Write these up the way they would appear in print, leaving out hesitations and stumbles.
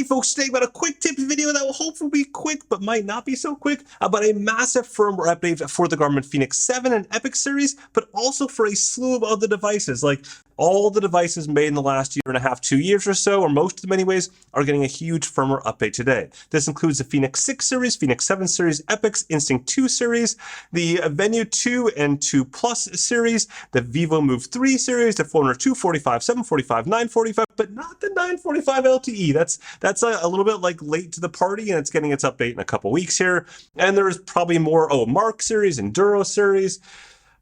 folks, today about a quick tips video that will hopefully be quick but might not be so quick about a massive firmware update for the Garmin Fenix 7 and Epix series, but also for a slew of other devices. Like all the devices made in the last year and a half, 2 years or so, or most of them anyways, are getting a huge firmware update today. This includes the Fenix 6 series, Fenix 7 series, Epix Instinct 2 series, the Venu 2 and 2 Plus series, the Vivo Move 3 series, the Forerunner 245, 745, 945, but not the 945 LTE. That's a little bit like late to the party, and it's getting its update in a couple weeks here. And there's probably more, Mark series, Enduro series.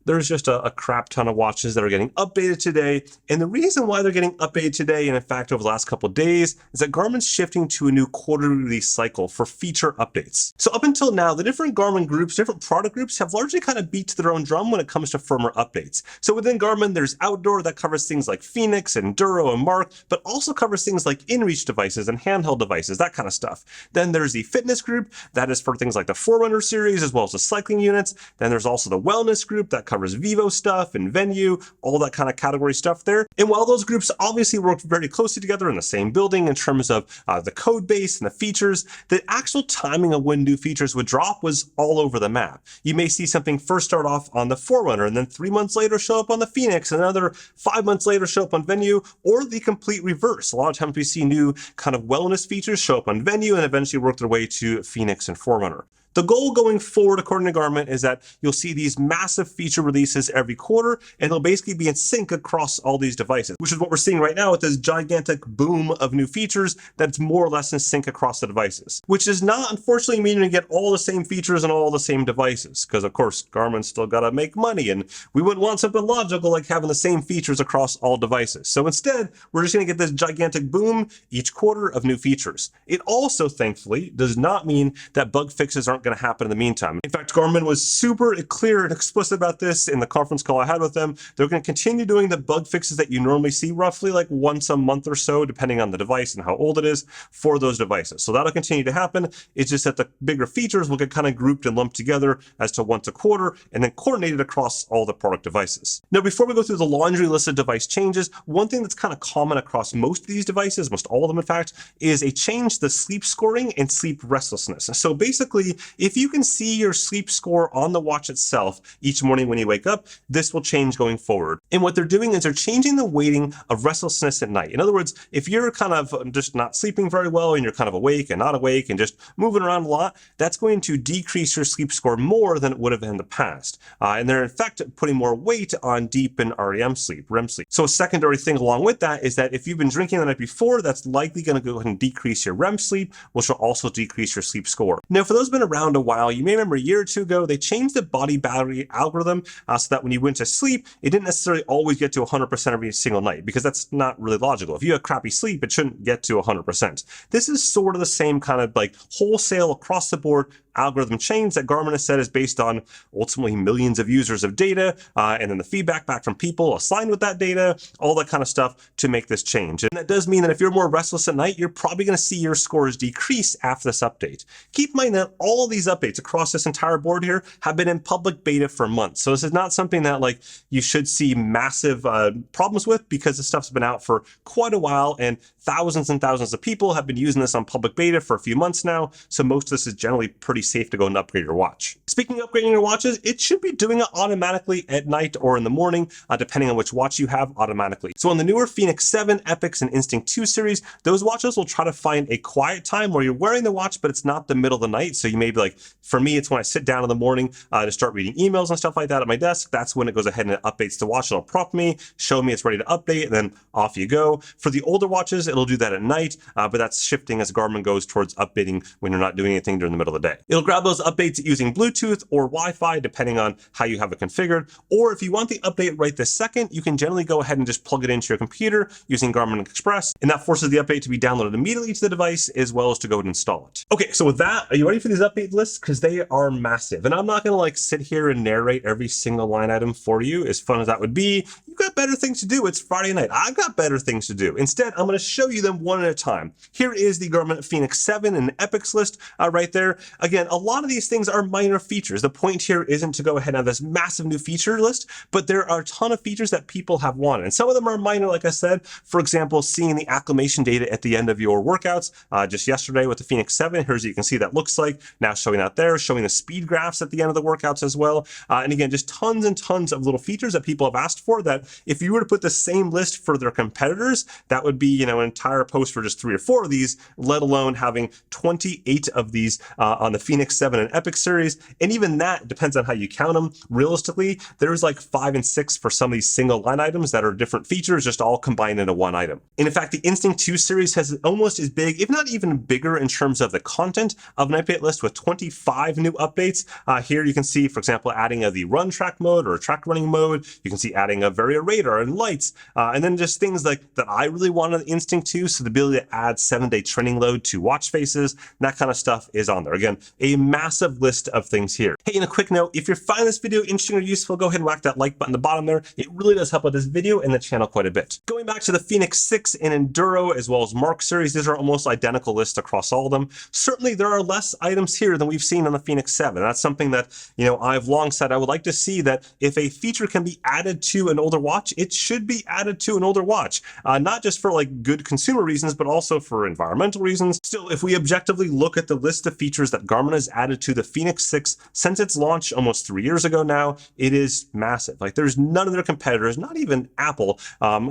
There's just a crap ton of watches that are getting updated today. And the reason why they're getting updated today, and in fact over the last couple of days, is that Garmin's shifting to a new quarterly release cycle for feature updates. So up until now, the different Garmin groups, different product groups have largely kind of beat to their own drum when it comes to firmware updates. So within Garmin, there's outdoor that covers things like Fenix, Enduro, and Mark, but also covers things like in-reach devices and handheld devices, that kind of stuff. Then there's the fitness group that is for things like the Forerunner series, as well as the cycling units. Then there's also the wellness group that covers Vivo stuff and Venu, all that kind of category stuff there. And while those groups obviously work very closely together in the same building in terms of the code base and the features, the actual timing of when new features would drop was all over the map. You may see something first start off on the Forerunner and then 3 months later show up on the Fenix, and another 5 months later show up on Venu, or the complete reverse. A lot of times we see new kind of wellness features show up on Venu and eventually work their way to Fenix and Forerunner. The goal going forward, according to Garmin, is that you'll see these massive feature releases every quarter, and they'll basically be in sync across all these devices, which is what we're seeing right now with this gigantic boom of new features that's more or less in sync across the devices, which does not, unfortunately, mean you get all the same features on all the same devices, because, of course, Garmin's still got to make money, and we wouldn't want something logical like having the same features across all devices. So instead, we're just going to get this gigantic boom each quarter of new features. It also, thankfully, does not mean that bug fixes aren't going to happen in the meantime. In fact, Garmin was super clear and explicit about this in the conference call I had with them. They're going to continue doing the bug fixes that you normally see roughly like once a month or so, depending on the device and how old it is for those devices. So that'll continue to happen. It's just that the bigger features will get kind of grouped and lumped together as to once a quarter and then coordinated across all the product devices. Now, before we go through the laundry list of device changes, one thing that's kind of common across most of these devices, most all of them in fact, is a change to sleep scoring and sleep restlessness. So basically, if you can see your sleep score on the watch itself each morning when you wake up, this will change going forward. And what they're doing is they're changing the weighting of restlessness at night. In other words, if you're kind of just not sleeping very well and you're kind of awake and not awake and just moving around a lot, that's going to decrease your sleep score more than it would have in the past. And they're in fact putting more weight on deep and REM sleep, REM sleep. So a secondary thing along with that is that if you've been drinking the night before, that's likely going to go ahead and decrease your REM sleep, which will also decrease your sleep score. Now, for those who've been around a while, you may remember a year or two ago, they changed the body battery algorithm so that when you went to sleep, it didn't necessarily always get to 100% every single night, because that's not really logical. If you have crappy sleep, it shouldn't get to 100%. This is sort of the same kind of like wholesale across the board algorithm change that Garmin has said is based on ultimately millions of users of data, and then the feedback back from people assigned with that data, all that kind of stuff to make this change. And that does mean that if you're more restless at night, you're probably going to see your scores decrease after this update. Keep in mind that all these updates across this entire board here have been in public beta for months. So this is not something that like you should see massive problems with, because this stuff's been out for quite a while and thousands and thousands of people have been using this on public beta for a few months now. So most of this is generally pretty safe to go and upgrade your watch. Speaking of upgrading your watches, it should be doing it automatically at night or in the morning, depending on which watch you have automatically. So on the newer Fenix 7, Epix, and Instinct 2 series, those watches will try to find a quiet time where you're wearing the watch, but it's not the middle of the night. So you may be like, for me, it's when I sit down in the morning to start reading emails and stuff like that at my desk. That's when it goes ahead and it updates the watch. It'll prompt me, show me it's ready to update, and then off you go. For the older watches, it'll do that at night, but that's shifting as Garmin goes towards updating when you're not doing anything during the middle of the day. It'll grab those updates using Bluetooth or Wi-Fi, depending on how you have it configured. Or if you want the update right this second, you can generally go ahead and just plug it into your computer using Garmin Express, and that forces the update to be downloaded immediately to the device, as well as to go and install it. Okay, so with that, are you ready for these update lists? Because they are massive. And I'm not going to like sit here and narrate every single line item for you, as fun as that would be. you've got better things to do. It's Friday night. I've got better things to do. Instead, I'm going to show you them one at a time. Here is the Garmin Fenix 7 and Epix list right there. Again, a lot of these things are minor features. The point here isn't to go ahead and have this massive new feature list, but there are a ton of features that people have wanted. And some of them are minor, like I said. For example, seeing the acclimation data at the end of your workouts. Just yesterday with the Fenix 7, here's what you can see that looks like. Now showing out there, showing the speed graphs at the end of the workouts as well. And again, just tons and tons of little features that people have asked for that if you were to put the same list for their competitors, that would be, an entire post for just 3 or 4 of these, let alone having 28 of these on the Fenix 7 and Epix series. And even that depends on how you count them. Realistically, there's like 5 and 6 for some of these single line items that are different features, just all combined into one item. And in fact, the Instinct 2 series has almost as big, if not even bigger in terms of the content of an update list with 25 new updates. Here you can see, for example, adding the run track mode or track running mode. You can see adding a Varia radar and lights, and then just things like that I really wanted in Instinct 2. So the ability to add 7-day training load to watch faces, that kind of stuff is on there. Again, a massive list of things here. Hey, and a quick note, if you're finding this video interesting or useful, go ahead and whack that like button at the bottom there. It really does help out this video and the channel quite a bit. Going back to the Fenix 6 and Enduro as well as Mark series, these are almost identical lists across all of them. Certainly there are less items here than we've seen on the Fenix 7. That's something that, I've long said I would like to see, that if a feature can be added to an older watch, it should be added to an older watch. Not just for like good consumer reasons, but also for environmental reasons. Still, if we objectively look at the list of features that Garmin has added to the Fenix 6 since its launch almost 3 years ago now, it is massive. Like there's none of their competitors, not even Apple,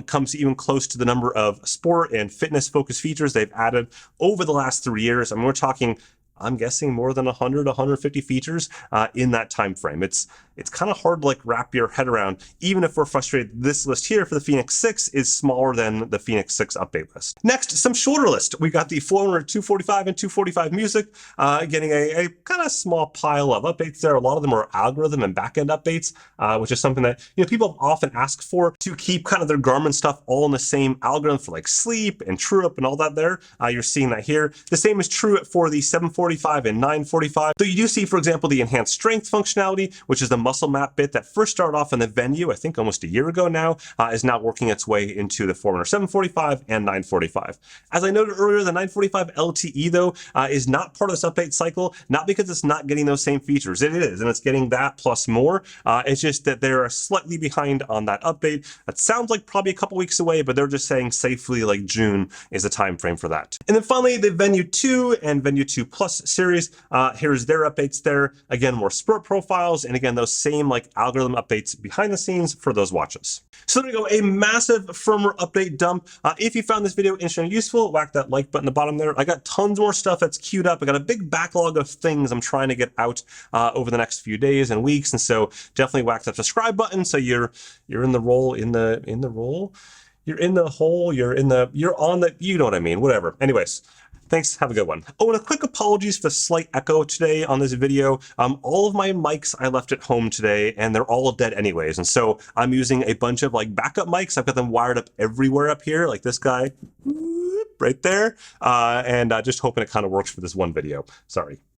comes even close to the number of sport and fitness focused features they've added over the last 3 years. I mean, we're talking, I'm guessing, more than 100, 150 features in that time frame. It's kind of hard to like wrap your head around, even if we're frustrated. This list here for the Fenix 6 is smaller than the Fenix 6 update list. Next, some shorter list. We got the Forerunner 245 and 245 music, getting a kind of small pile of updates there. A lot of them are algorithm and backend updates, which is something that people have often asked for, to keep kind of their Garmin stuff all in the same algorithm for like sleep and true up and all that there. You're seeing that here. The same is true for the 745 and 945. So you do see, for example, the enhanced strength functionality, which is the muscle map bit that first started off in the Venu, I think almost a year ago now, is now working its way into the Forerunner 745 and 945. As I noted earlier, the 945 LTE though is not part of this update cycle, not because it's not getting those same features. It is, and it's getting that plus more. It's just that they're slightly behind on that update. That sounds like probably a couple weeks away, but they're just saying safely like June is the time frame for that. And then finally, the Venu 2 and Venu 2 Plus series. Here's their updates there. Again, more sport profiles, and again, those same like algorithm updates behind the scenes for those watches. So there we go, a massive firmware update dump. If you found this video interesting and useful, whack that like button at the bottom there. I got tons more stuff that's queued up. I got a big backlog of things I'm trying to get out over the next few days and weeks, and so definitely whack that subscribe button so you're in the role, you're in the hole, you're on the, you know what I mean, whatever. Anyways, thanks, have a good one. Oh, and a quick apologies for the slight echo today on this video. All of my mics I left at home today, and they're all dead anyways. And so I'm using a bunch of like backup mics. I've got them wired up everywhere up here, like this guy right there. And just hoping it kind of works for this one video. Sorry.